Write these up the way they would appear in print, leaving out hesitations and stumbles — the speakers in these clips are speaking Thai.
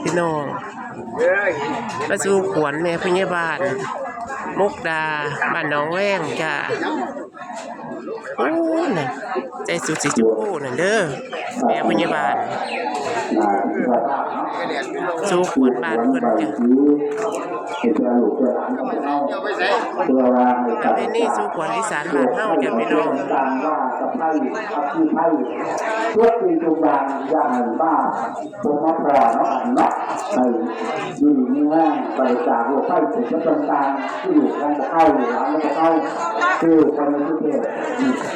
พี่น้องมาสู่ขวัญแม่พยาบาลมุกดาบ้านหนองแว้งจ้าโอ้น่ะใจสุดสีชมพูน่ะเด้อแม่พยาบาลสู่ขวัญบ้านเพิ่นจ้ะประเพณีสู่ขวัญอีสานบ้านเฮาจ้ะพี่น้องช่วยตีจุงดังอย่างบ้าตัวมาพอเนาะเนาะไปอยู่นี่แม่ไปจากหัวไฟถึงจะเป็นการที่อยู่ทางเข้าหรือหลังก็เข้าคือคนในที่เกิด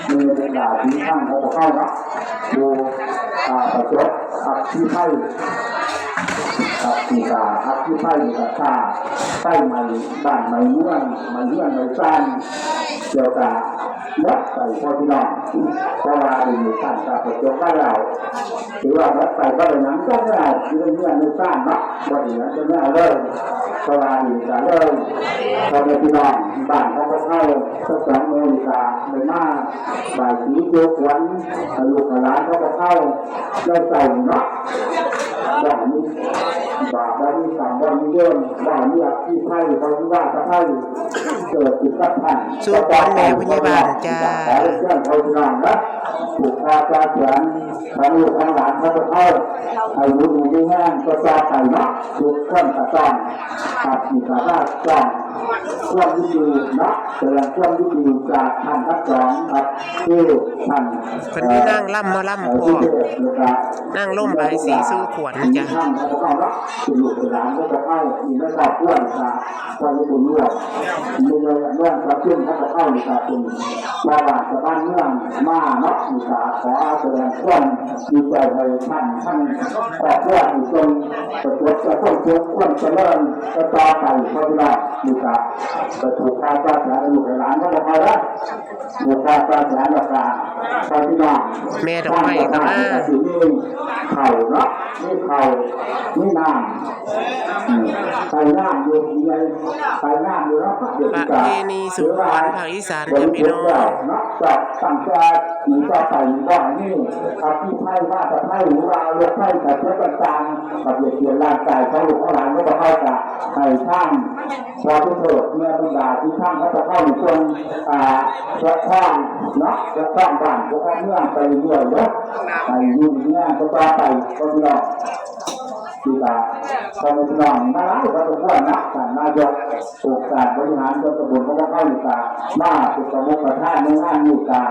มีเวลาที่ข้างเขาเข้าเนาะดูประจบอักที่ไพ่อักที่ตาอักที่ไพ่กับตาไพ่ใหม่บ้านใหม่เมืองใหม่สร้างเกี่ยวกับวัดใส่พ่อพี่น้องเพราะว่าอยู่ท่านกับประจบบ้านเราหรือว่าวัดใส่ก็เลยนั้นก็ไม่ได้ที่เรื่องในสร้างเนาะวันนี้จะไม่เอาเลยเพราะว่าอยู่กันเลยพอในพี่น้องบ้านเขาก็เข้าสัก2 เมษายนในหน้าบ่ายสีโยกวันลูกหลานเขาก็เข้าได้ใส่เนาะบ้านนี้บ้านนี้สามบ้านนี้เยอะบ้านนี้ที่ไพ่เขาที่ว่าจะไพ่เกิดติดกับท่านสู่ขวัญแม่พยาบาลจ้าเรื่องเขาที่นั่นนะถูกพาจาเขียนทางลูกทางหลานเขาจะเข้าอายุดีแห้งก็จะใส่เนาะถูกข้นกระจองขับขี่ขาลากจ้องเครื่องยึดดีเนาะแต่ละเครื่องยึดดีจากท่านทั้งสองครับที่ท่านคนที่นั่งล่ำมาล่ำพอนั่งล่มใบสีสู่ขวัญจ้ะท่านเขาจะเข้าเนาะที่ลูกหลานก็จะเข้ามีไม่ตอบเพื่อนค่ะความญี่ปุ่นเรื่องมีเรื่องกระตุ้นเขาจะเข้าในกระตุ้นว่าจะบ้านเมืองมาเนาะมีสาขอแสดงความดีใจในท่านขอบคุณอยู่จนประจวบจะพ้นทุกข์พ้นเจริญจะต่อไปพระบิดามีสาจะถูกการประสานอยู่ในหลานก็จะไปแล้วถูกการประสานราคาพระบิดาแม่ดอกไม้ก็มาเข่าเนาะนี่เข่านี่น้ำไปน้ำอยู่ที่ไหนไปน้ำอยู่แล้วประเพณีสู่ขวัญภาคอีสานจ้ะพี่น้องเนาะจากตั้งแต่หนีต่อไปก็นี่อาที่ไพ่ว่าจะไพ่หรือว่าเลือกไพ่แต่เพื่อประจานกับเกี่ยวร่างกายเขาหรือเขาหลังก็จะเข้ากับไพ่ช่างพอที่เกิดเมื่อบุญญาที่ช่างเขาจะเข้าในช่วงจะคล้องเนาะจะคล้องบ้านจะคล้องเมืองไปเรื่อยๆเนาะไปยุ่งเนี่ยก็ต่อไปก็ไม่ได้ที่จะพอในพี่น้องมาแล้วก็ต้องว่านักการนายกองค์การบริหารส่วนตำบลเขาก็เข้าอยู่กับมาเป็นประมุขประธานในงานอยู่กับ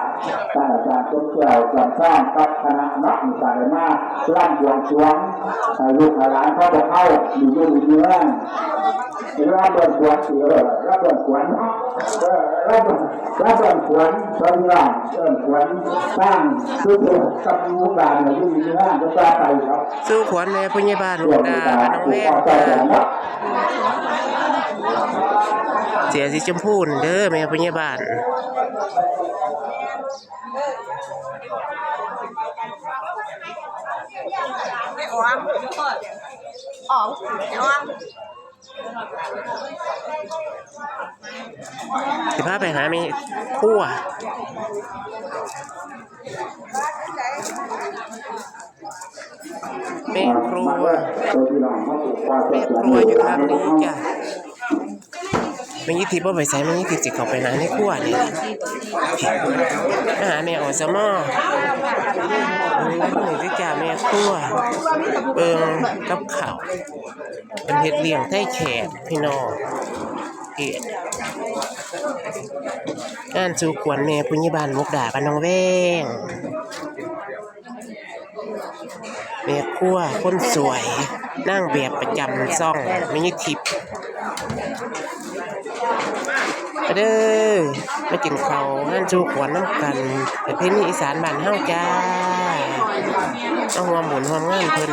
ท่านอาจารย์ต้นเกี่ยวจำสร้างกับคณะนักมีการมาล่ำหลวงช่วงลูกหลานเขาจะเข้าอยู่ในเมืองรับเดินขวัญรับเดินขวัญรับเดินขวัญตอนนี้เดินขวัญสร้างสุดกับมุกดาอยู่ในเมืองก็จะไปครับสู่ขวัญแม่พยาบาลมุกดาน้องแม่เสียสีชมพูเด้อแม่พยาบาลสิพาไปหาแม่ครัวแม่ครัวอยู่ทางนี้จ้ะมันยี่ทิพย์ว่าไปใส่มันยี่ทิพย์จิเข้าไปนะในครัวนี่หาแม่อสมอนี่ที่จ่าแม่ครัวเบิ่งกับข้าวเป็นเฮ็ดเลี้ยงไทยแขกพี่น้องเกียรติงานสู่ขวัญแม่พยาบาลมุกดาบ้านหนองแว้งแม่ครัวคนสวยนั่งแบบประจำซ่องไม่ยี่ทิพย์เด้อมากินข้าวงานสู่ขวัญน้ำกันประเพณีอีสานบ้านเฮาจ้าต้องร่วมบุญร่วมงานเพิ่น